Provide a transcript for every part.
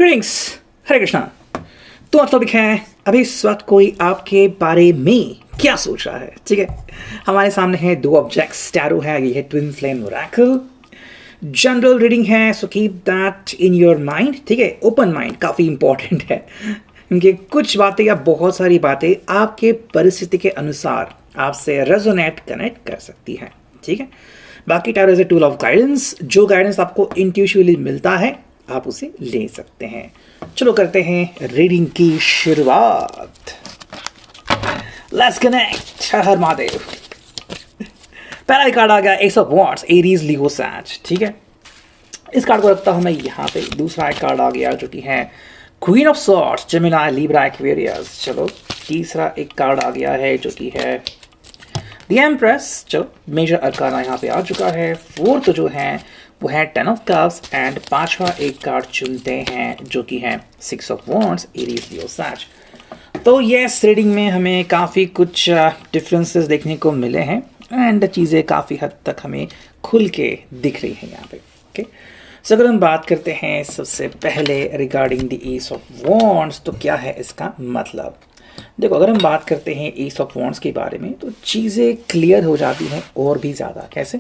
Greetings, हरे कृष्णा। तो आज topic है अभी इस वक्त कोई आपके बारे में क्या सोच रहा है। ठीक है, हमारे सामने है दो ऑब्जेक्ट्स, टैरो है, ये है twin flame oracle. General reading है, so keep that in your mind. ठीक है, ओपन माइंड काफ़ी इंपॉर्टेंट है क्योंकि कुछ बातें या बहुत सारी बातें आपके परिस्थिति के अनुसार आपसे रेजोनेट कनेक्ट कर सकती हैं। ठीक है, बाकी tarot is a tool of guidance. जो गाइडेंस आपको इंट्यूटिवली मिलता है आप उसे ले सकते हैं। चलो करते हैं रीडिंग की शुरुआत। Let's connect. हर महादेव। पहला कार्ड आ गया ace of wands, Aries, Leo, Sag. ठीक है, इस कार्ड को रखता हूं मैं यहाँ पे। दूसरा एक कार्ड आ गया जो कि है queen of swords, Gemini, Libra, Aquarius. चलो तीसरा एक कार्ड आ गया है जो कि है द एम्प्रेस। चलो मेजर अरकाना यहाँ पे आ चुका है। फोर्थ जो है वो है टेन ऑफ कप्स एंड पांचवा एक कार्ड चुनते हैं जो कि है six of wands, Aries, Leo, सैज। तो यस, रीडिंग में हमें काफ़ी कुछ डिफरेंसेस देखने को मिले हैं एंड चीज़ें काफ़ी हद तक हमें खुल के दिख रही हैं यहाँ पे। ओके, सो अगर हम बात करते हैं सबसे पहले regarding the S of wands, तो क्या है इसका मतलब। देखो, अगर हम बात करते हैं एस ऑफ वॉन्ड्स के बारे में तो चीज़ें क्लियर हो जाती हैं और भी ज़्यादा। कैसे?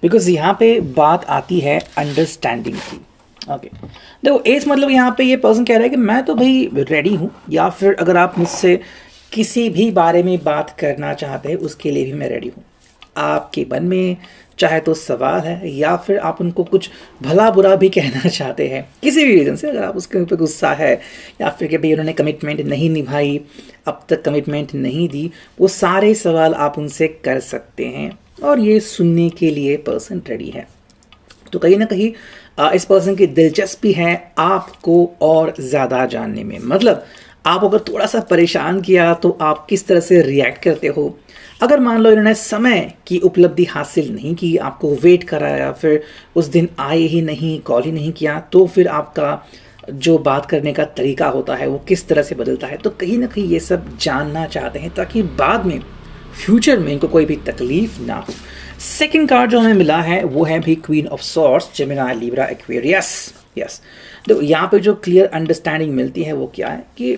बिकॉज यहाँ पे बात आती है अंडरस्टैंडिंग की। ओके, देखो एस मतलब यहाँ पे ये पर्सन कह रहा है कि मैं तो भाई रेडी हूँ, या फिर अगर आप मुझसे किसी भी बारे में बात करना चाहते हैं उसके लिए भी मैं रेडी हूँ। आपके मन में चाहे तो सवाल है या फिर आप उनको कुछ भला बुरा भी कहना चाहते हैं किसी भी रीज़न से, अगर आप उसके ऊपर गुस्सा है या फिर कि भाई उन्होंने कमिटमेंट नहीं निभाई, अब तक कमिटमेंट नहीं दी, वो सारे सवाल आप उनसे कर सकते हैं और ये सुनने के लिए पर्सन रेडी है। तो कहीं ना कहीं इस पर्सन की दिलचस्पी है आपको और ज़्यादा जानने में। मतलब आप अगर थोड़ा सा परेशान किया तो आप किस तरह से रिएक्ट करते हो। अगर मान लो इन्होंने समय की उपलब्धि हासिल नहीं की, आपको वेट कराया, फिर उस दिन आए ही नहीं, कॉल ही नहीं किया, तो फिर आपका जो बात करने का तरीका होता है वो किस तरह से बदलता है। तो कहीं ना कहीं ये सब जानना चाहते हैं ताकि बाद में फ्यूचर में इनको कोई भी तकलीफ ना हो। सेकंड कार्ड जो हमें मिला है वो है भी queen of swords, Gemini, Libra, Aquarius. Yes, देखो यहाँ पे जो क्लियर अंडरस्टैंडिंग मिलती है वो क्या है कि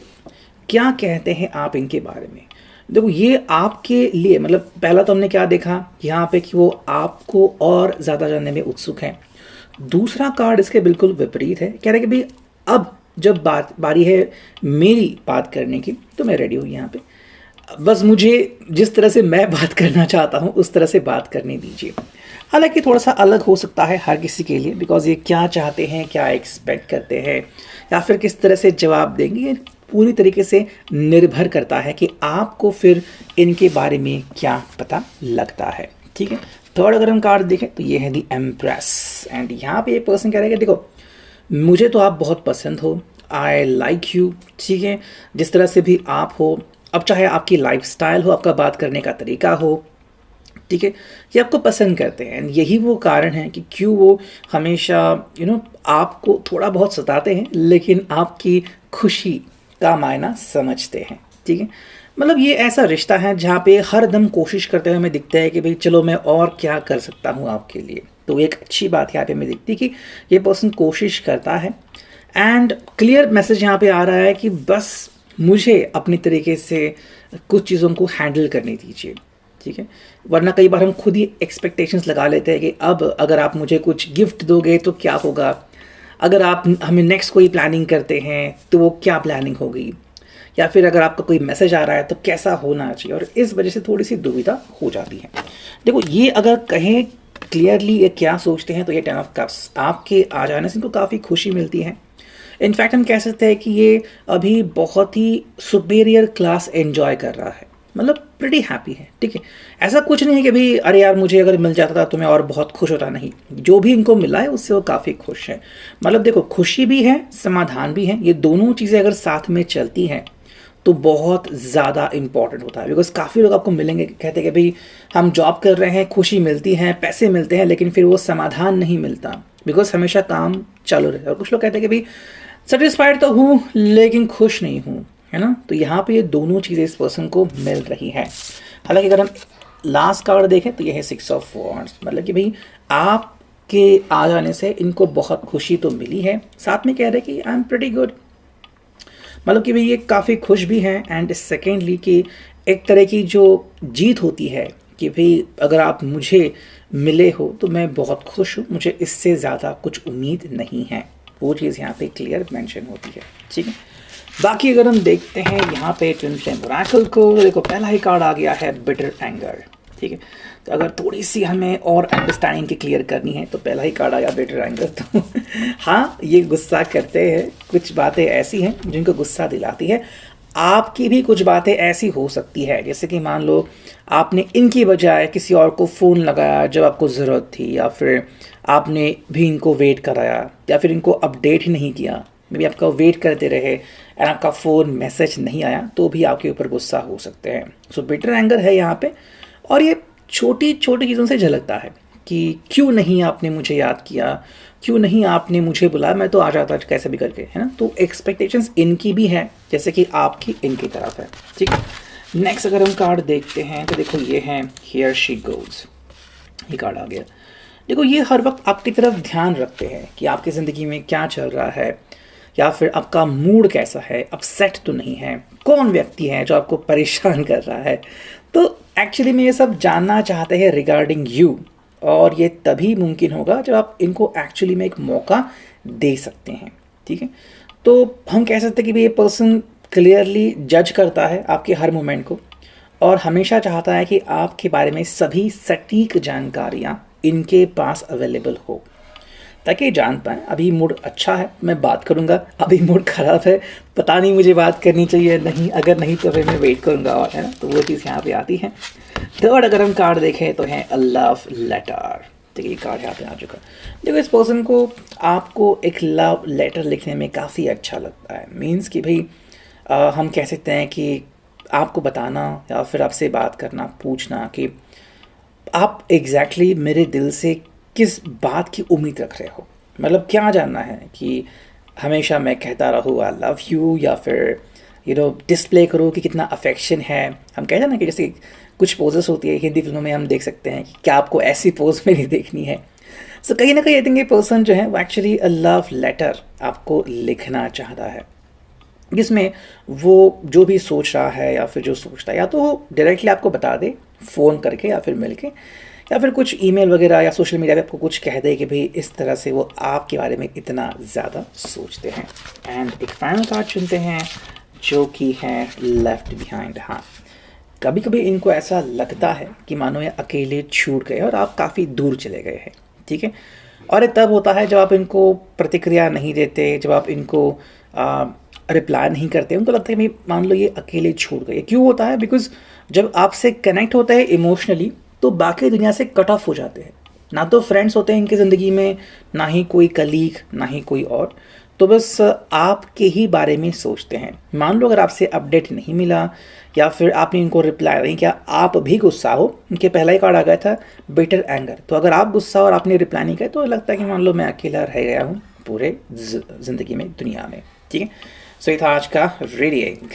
क्या कहते हैं आप इनके बारे में। देखो ये आपके लिए, मतलब पहला तो हमने क्या देखा यहाँ पे कि वो आपको और ज़्यादा जानने में उत्सुक है। दूसरा कार्ड इसके बिल्कुल विपरीत है, कह रहे कि भाई अब जब बारी है मेरी बात करने की तो मैं रेडी हूँ यहाँ पे, बस मुझे जिस तरह से मैं बात करना चाहता हूँ उस तरह से बात करने दीजिए। हालांकि थोड़ा सा अलग हो सकता है हर किसी के लिए, बिकॉज ये क्या चाहते हैं, क्या एक्सपेक्ट करते हैं या फिर किस तरह से जवाब देंगे, ये पूरी तरीके से निर्भर करता है कि आपको फिर इनके बारे में क्या पता लगता है। ठीक है, थर्ड अगर हम कार्ड देखें तो ये है दी एम्प्रेस एंड यहाँ पे ये पर्सन कह रहा है कि देखो मुझे तो आप बहुत पसंद हो, आई लाइक यू। ठीक है, जिस तरह से भी आप हो, अब चाहे आपकी लाइफस्टाइल हो, आपका बात करने का तरीका हो, ठीक है, ये आपको पसंद करते हैं। यही वो कारण है कि क्यों वो हमेशा आपको थोड़ा बहुत सताते हैं लेकिन आपकी खुशी का मायना समझते हैं। ठीक है, मतलब ये ऐसा रिश्ता है जहाँ पे हर दम कोशिश करते हुए हमें दिखता है कि भाई चलो मैं और क्या कर सकता हूँ आपके लिए। तो एक अच्छी बात यहाँ पे हमें दिखती है कि ये पर्सन कोशिश करता है एंड क्लियर मैसेज यहाँ पे आ रहा है कि बस मुझे अपनी तरीके से कुछ चीज़ों को हैंडल करने दीजिए। ठीक है, वरना कई बार हम खुद ही एक्सपेक्टेशंस लगा लेते हैं कि अब अगर आप मुझे कुछ गिफ्ट दोगे तो क्या होगा, अगर आप हमें नेक्स्ट कोई प्लानिंग करते हैं तो वो क्या प्लानिंग होगी, या फिर अगर आपका कोई मैसेज आ रहा है तो कैसा होना चाहिए, और इस वजह से थोड़ी सी दुविधा हो जाती है। देखो ये अगर कहें क्लियरली ये क्या सोचते हैं तो ये टेन ऑफ कप्स आपके आ जाने से इनको काफ़ी खुशी मिलती है। इनफैक्ट हम कह सकते हैं कि ये अभी बहुत ही सुपीरियर क्लास एंजॉय कर रहा है, मतलब प्रीटी हैप्पी है। ठीक है, ऐसा कुछ नहीं है कि भाई अरे यार मुझे अगर मिल जाता था तो मैं और बहुत खुश होता, नहीं, जो भी इनको मिला है उससे वो काफ़ी खुश है। मतलब देखो खुशी भी है, समाधान भी है, ये दोनों चीज़ें अगर साथ में चलती हैं तो बहुत ज़्यादा इंपॉर्टेंट होता है। बिकॉज काफ़ी लोग आपको मिलेंगे कहते हैं कि भाई हम जॉब कर रहे हैं, खुशी मिलती है, पैसे मिलते हैं, लेकिन फिर वो समाधान नहीं मिलता बिकॉज हमेशा काम चालू रहता है। और कुछ लोग कहते हैं कि भाई सेटिस्फाइड तो हूँ लेकिन खुश नहीं हूँ, है ना। तो यहाँ पे ये दोनों चीज़ें इस पर्सन को मिल रही है। हालांकि अगर हम लास्ट कार्ड देखें तो ये है सिक्स ऑफ वॉन्ड्स, मतलब कि भाई आप के आ जाने से इनको बहुत खुशी तो मिली है, साथ में कह रहे कि आई एम प्रेटी गुड, मतलब कि भाई ये काफ़ी खुश भी हैं। एंड सेकेंडली कि एक तरह की जो जीत होती है कि भाई अगर आप मुझे मिले हो तो मैं बहुत खुश हूँ, मुझे इससे ज़्यादा कुछ उम्मीद नहीं है, वो चीज़ यहाँ पे क्लियर मेंशन होती है। ठीक है, बाकी अगर हम देखते हैं यहाँ पे ट्विन फ्लेम ओरेकल को, देखो पहला ही कार्ड आ गया है बिटर एंगर। ठीक है, तो अगर थोड़ी सी हमें और अंडरस्टैंडिंग की क्लियर करनी है तो पहला ही कार्ड आया बिटर एंगर। तो हाँ, ये गुस्सा करते हैं, कुछ बातें ऐसी हैं जिनको गुस्सा दिलाती है। आपकी भी कुछ बातें ऐसी हो सकती है, जैसे कि मान लो आपने इनकी बजाय किसी और को फ़ोन लगाया जब आपको ज़रूरत थी, या फिर आपने भी इनको वेट कराया, या फिर इनको अपडेट ही नहीं किया, मे बी आपका वेट करते रहे एंड आपका फ़ोन मैसेज नहीं आया, तो भी आपके ऊपर गुस्सा हो सकते हैं। सो बिटर एंगर है यहाँ पे, और ये छोटी छोटी चीज़ों से झलकता है कि क्यों नहीं आपने मुझे याद किया, क्यों नहीं आपने मुझे बुलाया, मैं तो आ जाता कैसे भी करके, है ना। तो एक्सपेक्टेशंस इनकी भी है जैसे कि आपकी इनकी तरफ है। ठीक है, नेक्स्ट अगर हम कार्ड देखते हैं तो देखो ये है हियर शी गोज, ये कार्ड आ गया। देखो ये हर वक्त आपकी तरफ ध्यान रखते हैं कि आपकी ज़िंदगी में क्या चल रहा है, या फिर आपका मूड कैसा है, अपसेट तो नहीं है, कौन व्यक्ति है जो आपको परेशान कर रहा है। तो एक्चुअली में ये सब जानना चाहते हैं रिगार्डिंग यू, और ये तभी मुमकिन होगा जब आप इनको एक्चुअली में एक मौका दे सकते हैं। ठीक है, तो हम कह सकते हैं कि भाई ये पर्सन क्लियरली जज करता है आपके हर मोमेंट को, और हमेशा चाहता है कि आपके बारे में सभी सटीक जानकारियाँ इनके पास अवेलेबल हो, ताकि जान पाएँ अभी मूड अच्छा है मैं बात करूँगा, अभी मूड ख़राब है पता नहीं मुझे बात करनी चाहिए नहीं, अगर नहीं तो फिर मैं वेट करूँगा, और है ना। तो वो चीज़ यहाँ पे आती है। थर्ड अगर हम कार्ड देखें तो है अ लव लेटर। ठीक है, ये कार्ड यहाँ पे आ चुका। देखो इस पर्सन को आपको एक लव लेटर लिखने में काफ़ी अच्छा लगता है, मीन्स कि भाई हम कह सकते हैं कि आपको बताना या फिर आपसे बात करना, पूछना कि आप एग्जैक्टली मेरे दिल से किस बात की उम्मीद रख रहे हो, मतलब क्या जानना है कि हमेशा मैं कहता रहूँ आई लव यू, या फिर डिस्प्ले करो कि कितना अफेक्शन है। हम कहते हैं ना कि जैसे कुछ पोजेस होती है हिंदी फिल्मों में, हम देख सकते हैं कि क्या आपको ऐसी पोज में नहीं देखनी है। सो कहीं ना कहीं आई थिंक ये पर्सन जो है वो एक्चुअली अ लव लेटर आपको लिखना चाहता है, जिसमें वो जो भी सोच रहा है या फिर जो सोचता है, या तो वो डायरेक्टली आपको बता दे फ़ोन करके या फिर मिल के, या फिर कुछ ईमेल वगैरह या सोशल मीडिया पे आपको कुछ कह दे कि भाई इस तरह से वो आपके बारे में इतना ज़्यादा सोचते हैं। एंड एक फाइनल कार्ड चुनते हैं जो कि है लेफ्ट बिहाइंड। हाँ, कभी कभी इनको ऐसा लगता है कि मानो ये अकेले छूट गए और आप काफ़ी दूर चले गए हैं। ठीक है, और ये तब होता है जब आप इनको प्रतिक्रिया नहीं देते, जब आप इनको रिप्लाई नहीं करते, उनको लगता है भाई मान लो ये अकेले छूट गए। क्यों होता है? बिकॉज जब आपसे कनेक्ट होता है इमोशनली तो बाकी दुनिया से कट ऑफ हो जाते हैं, ना तो फ्रेंड्स होते हैं इनकी ज़िंदगी में, ना ही कोई कलीग, ना ही कोई और, तो बस आपके ही बारे में सोचते हैं। मान लो अगर आपसे अपडेट नहीं मिला या फिर आपने इनको रिप्लाई नहीं किया, आप भी गुस्सा हो, इनके पहला ही कार्ड आ गया था बिटर एंगर, तो अगर आप गुस्सा और आपने रिप्लाई नहीं किया तो लगता है कि मान लो मैं अकेला रह गया हूँ पूरे ज़िंदगी में, दुनिया में। ठीक है, सो ये था आज का रीडिंग।